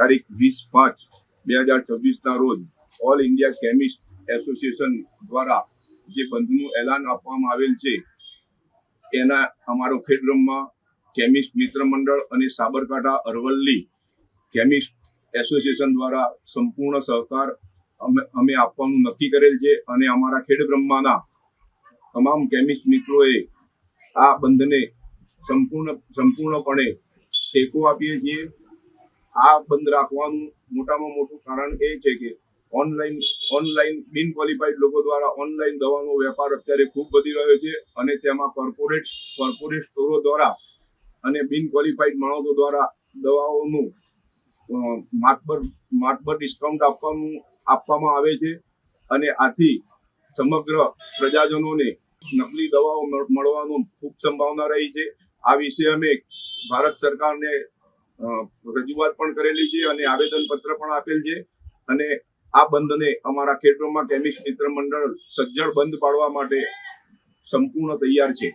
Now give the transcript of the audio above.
તારીખ 20/5/2026 રોજ all India chemist association દ્વારા જે બંધનું એલાન આપવામાં આવેલ છે એના અમારો ખેડબ્રહ્મા કેમિસ્ટ મિત્ર મંડળ અને સાબરકાંઠા અરવલ્લી કેમિસ્ટ એસોસિએશન દ્વારા સંપૂર્ણ સહકાર અમે આપવાનું નક્કી કરેલ છે અને અમારા ખેડબ્રહ્માના તમામ કેમિસ્ટ મિત્રોએ આ બંધને સંપૂર્ણપણે ટેકો આપીએ છીએ. આ બંધ રાખવાનું મોટામાં મોટું કારણ એ છે કે ઓનલાઈન બિન ક્વોલિફાઈડ લોકો દ્વારા ઓનલાઈન દવાનો વેપાર અત્યારે ખૂબ વધી રહ્યો છે અને તેમાં કોર્પોરેટ સ્ટોરો દ્વારા અને બિન ક્વોલિફાઈડ માણસો દ્વારા દવાઓનું માતબર ડિસ્કાઉન્ટ આપવામાં આવે છે અને આથી સમગ્ર પ્રજાજનોને નકલી દવાઓ મળવાનું ખૂબ સંભાવના રહી છે. આ વિશે અમે ભારત સરકારને રજૂઆત પણ કરેલી છે અને આવેદનપત્ર પણ આપેલ છે અને આ બંધને અમારા ખેડબ્રહ્મા કેમિસ્ટ મિત્ર મંડળ સજ્જડ બંધ પાડવા માટે સંપૂર્ણ તૈયાર છે.